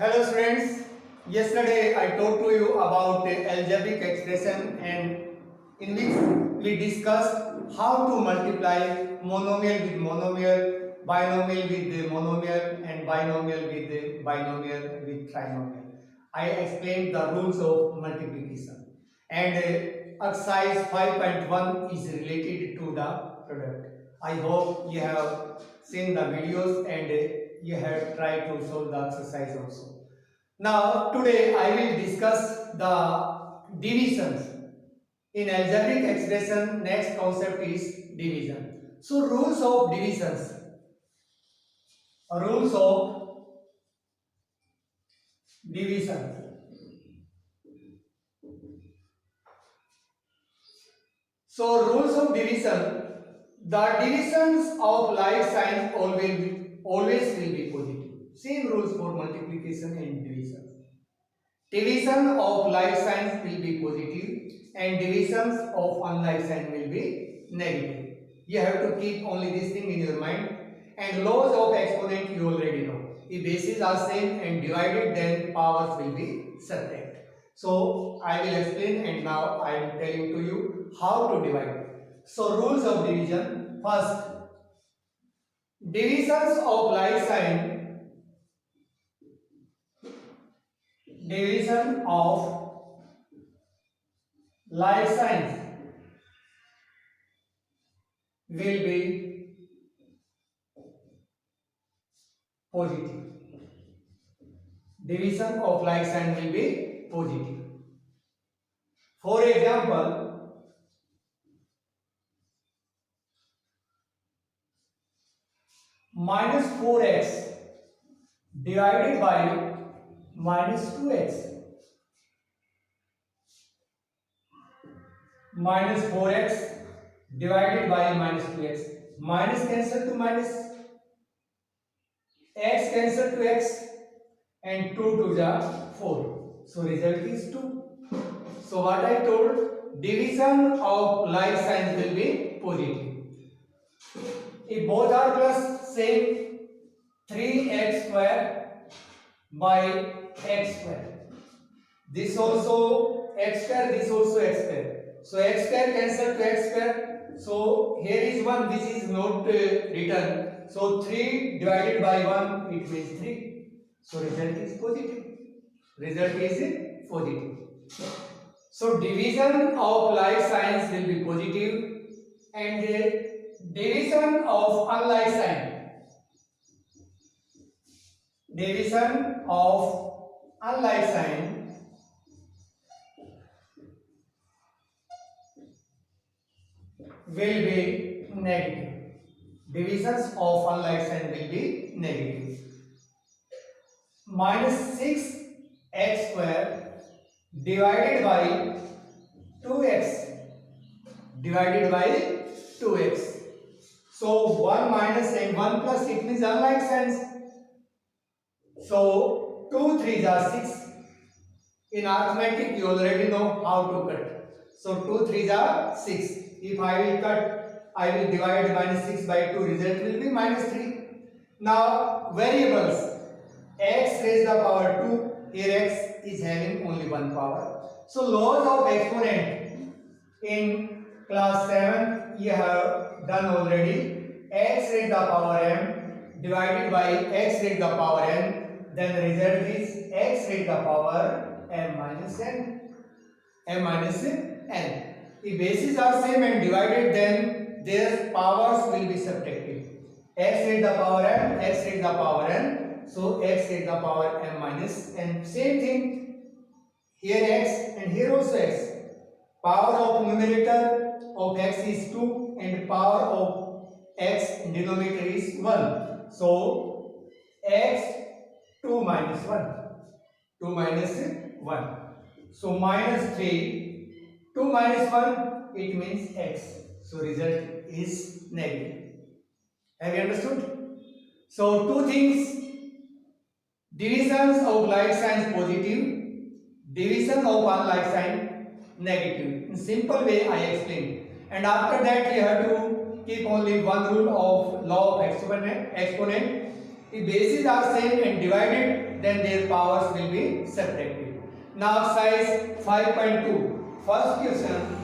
Hello students, yesterday I talked to you about the algebraic expression and in which we discussed how to multiply monomial with monomial, binomial with the monomial and binomial with the binomial with trinomial. I explained the rules of multiplication and exercise 5.1 is related to the product. I hope you have seen the videos and you have tried to solve the exercise also. Now, today I will discuss the divisions. In algebraic expression, next concept is division. So, rules of divisions. Rules of division. So, rules of division. The divisions of like signs always will be positive. Same rules for multiplication and division. Division of like signs will be positive and divisions of unlike sign will be negative. You have to keep only this thing in your mind. And laws of exponent you already know. If bases are same and divided, then powers will be subtract. So I will explain, and now I am telling to you how to divide. So rules of division. First, divisions of like sign. Division of like signs will be positive. Division of like sign will be positive. For example, minus 4x divided by minus 2x. Minus 4x divided by minus 2x. Minus cancel to minus, x cancel to x, and 2 to the 4. So result is 2. So what I told, division of like signs will be positive. If both are plus, say 3x square by x square. This also x square, this also x square. So x square cancel to x square. So here is 1 which is not written. So 3 divided by 1 it means 3. So result is positive. Result is positive. So division of like signs will be positive and division of unlike sign. Division of unlike sign will be negative. Divisions of unlike sign will be negative. Minus 6x square divided by 2x divided by 2x. So 1 minus and 1 plus, it means unlike signs. So 2 3s are 6. In arithmetic you already know how to cut. So 2 3s are 6. If I will cut, I will divide minus 6 by 2. Result will be minus 3. Now variables, x raised the power 2. Here x is having only one power. So laws of exponent in class 7 you have done already. X raised the power m divided by x raised the power n. Then the result is x raised the power m minus n. M minus n. If bases are same and divided, then their powers will be subtracted. X raised the power m, x raised the power n. So x raised the power m minus n. Same thing. Here x and here also x. Power of numerator of x is 2 and power of x in denominator is 1. So x 2 minus 1. 2 minus 1. So minus 3. 2 minus 1, it means x. So result is negative. Have you understood? So two things. Divisions of like signs positive. Division of unlike sign negative. In simple way I explained. And after that you have to keep only one rule of law of exponent. If bases are same and divided, then their powers will be subtracted. Now exercise 5.2. First question.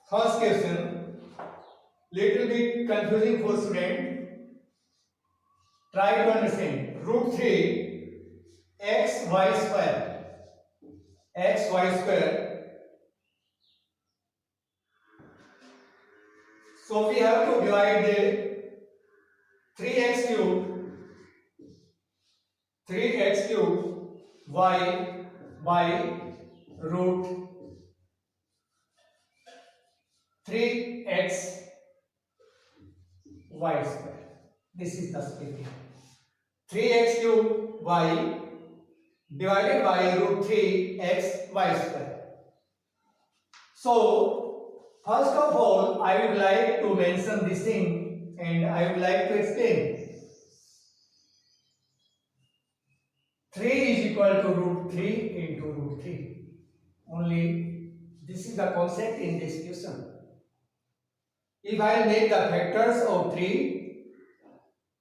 First question, little bit confusing for student. Try to understand. Root 3 x y square. So we have to divide the 3x cube y by root 3x y square. This is the statement. 3x cube y divided by root 3x y square. So, first of all, I would like to mention this thing and I would like to explain. 3 is equal to root 3 into root 3. Only this is the concept in this question. If I make the factors of 3,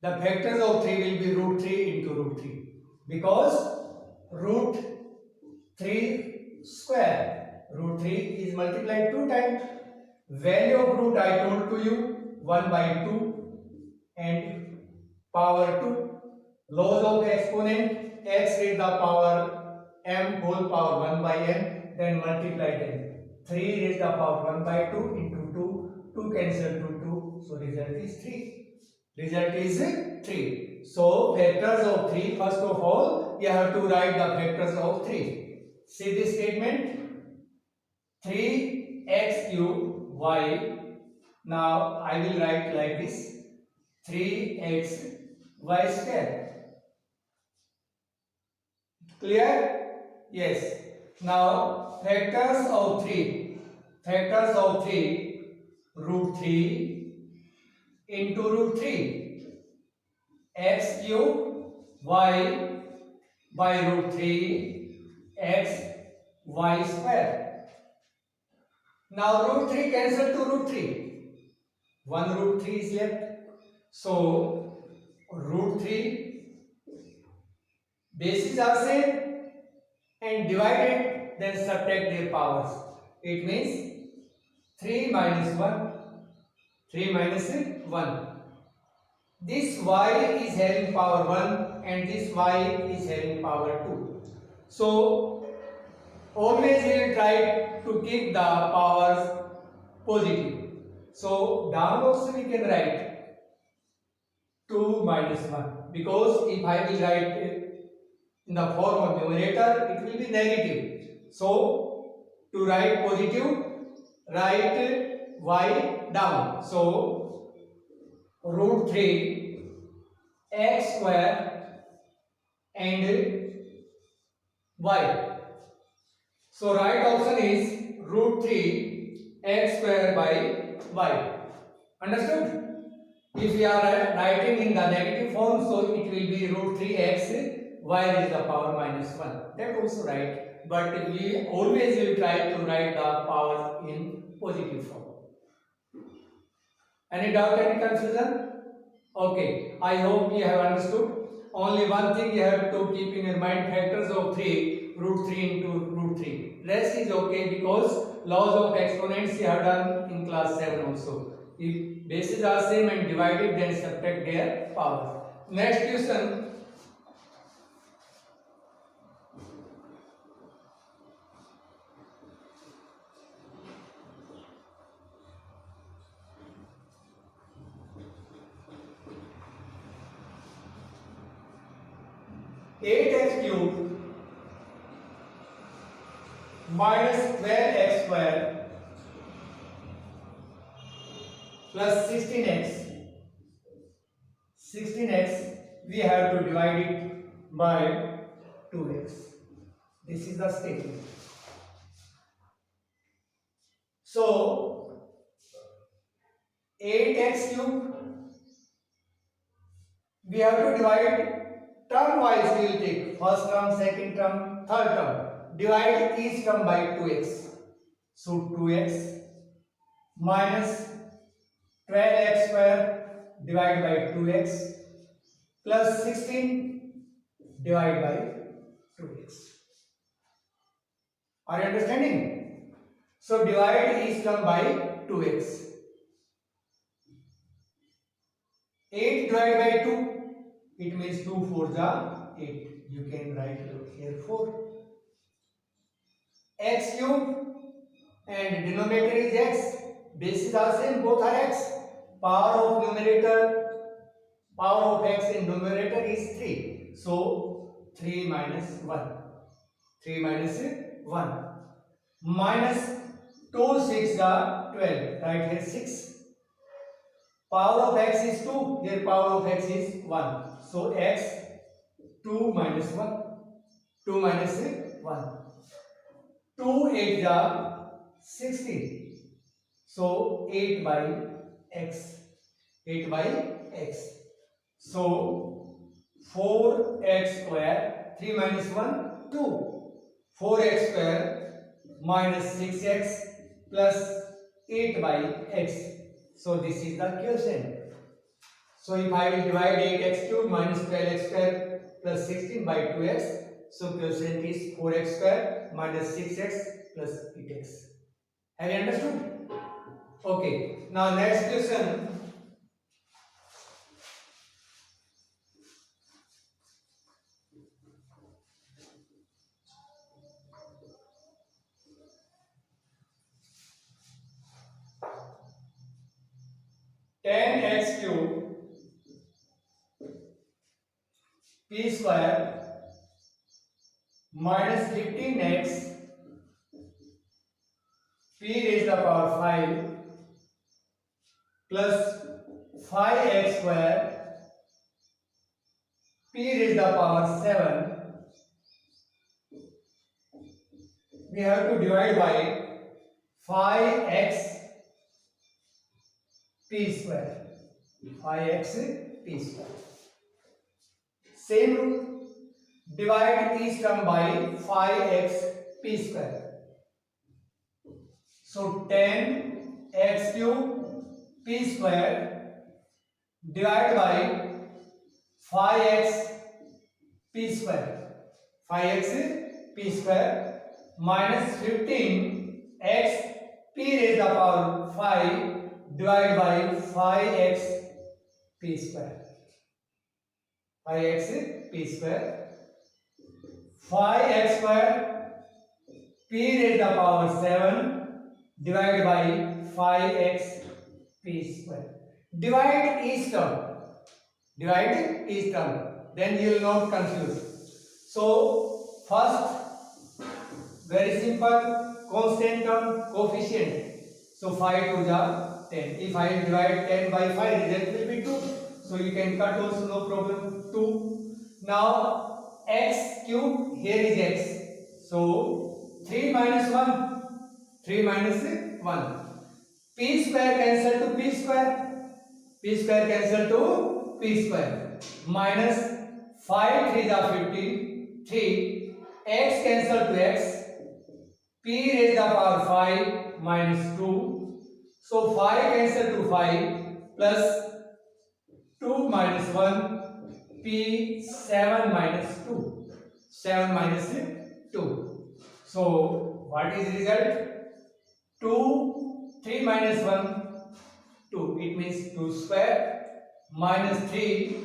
the factors of 3 will be root 3 into root 3. Because root 3 square, root 3 is multiplied 2 times. Value of root I told to you 1 by 2 and power 2. Laws of exponent, x raised the power m whole power 1 by n, then multiply them. 3 raised the power 1 by 2 into 2, 2 cancel to 2, so result is 3. Result is 3. So factors of 3, first of all, you have to write the factors of 3. See this statement, 3x cube y. Now I will write like this, 3x y square. Clear? Yes. Now factors of 3. Factors of 3, root 3 into root 3. X cube y by root 3 x y square. Now root 3 cancel to root 3. 1 root 3 is left. So root 3 bases are same and divided, then subtract their powers. It means 3 minus 1. 3 minus 1. This y is having power 1 and this y is having power 2. So always we will try to keep the powers positive. So down also we can write 2 minus 1, because if I will write in the form of numerator, it will be negative. So to write positive, write y down. So root 3 x square and y. So right option is root 3 x square by y. Understood? If we are writing in the negative form, so it will be root 3x y is the power minus 1. That also right. But we always will try to write the power in positive form. Any doubt, any confusion? Okay, I hope you have understood. Only one thing you have to keep in your mind, factors of 3, root 3 into root 3. Rest is okay, because laws of exponents you have done in class 7 also. If bases are same and divided, then subtract their powers. Next question. Eight x cube minus 12x square plus 16x. 16x we have to divide it by 2x. This is the statement. So 8x cube we have to divide term wise we will take first term, second term, third term. Divide each term by 2x. So 2x minus 12x square divided by 2x plus 16 divided by 2x. Are you understanding? So divide each term by 2x. 8 divided by 2, it means 2 4s are 8. You can write here 4. X cube and denominator is x. Bases are same, both are x. Power of numerator, power of x in numerator is 3. So 3 minus 1. 3 minus 1. Minus 2 6 are 12. Right here 6. Power of x is 2. Here power of x is 1. So x 2 minus 1. 2 minus 1. 2 8 are 16. So 8 by x. 8 by x. So 4x square. 3 minus 1 2. 4x square minus 6x plus 8 by x. So this is the quotient. So if I will divide 8x cube minus 12x square plus 16 by 2x, so quotient is 4x square minus 6x plus 8x. Have you understood? Okay. Now next question. Ten x cube p square minus 15x p raised to the power 5 plus 5x square p raised to the power 7. We have to divide by 5x p square. 5x p square. Same rule. Divide each term by 5x p square. So 10x cube p square divided by 5x p square. 5x p square minus 15x p raised to the power 5 divided by 5x p square. 5x p square. 5x square p raised to the power 7 divided by 5x p square. Divide each term. Divide each term. Then you will not confuse. So first, very simple, constant term, coefficient. So 5 2s are 10. If I divide 10 by 5, result will be 2. So you can cut also, no problem. 2. Now x cube, here is x. So 3 minus 1. 3 minus 1. P square cancel to p square. P square cancel to p square. Minus 5 3 are 15. 3. X cancel to x. P raised to the power 5 minus 2. So 5 cancel to 5 plus 2 minus 1. P 7 minus 2. 7 minus 2. So what is result? 2, 3 minus 1, 2. It means 2 square minus 3,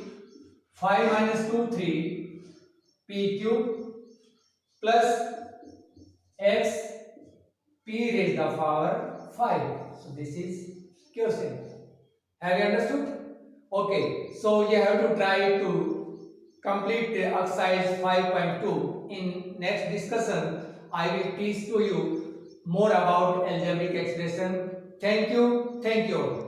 5 minus 2, 3, p cube plus x p raised to the power 5. So this is quotient. Have you understood? Okay. So you have to try to complete the exercise 5.2. In next discussion, I will teach to you more about algebraic expression. Thank you. Thank you.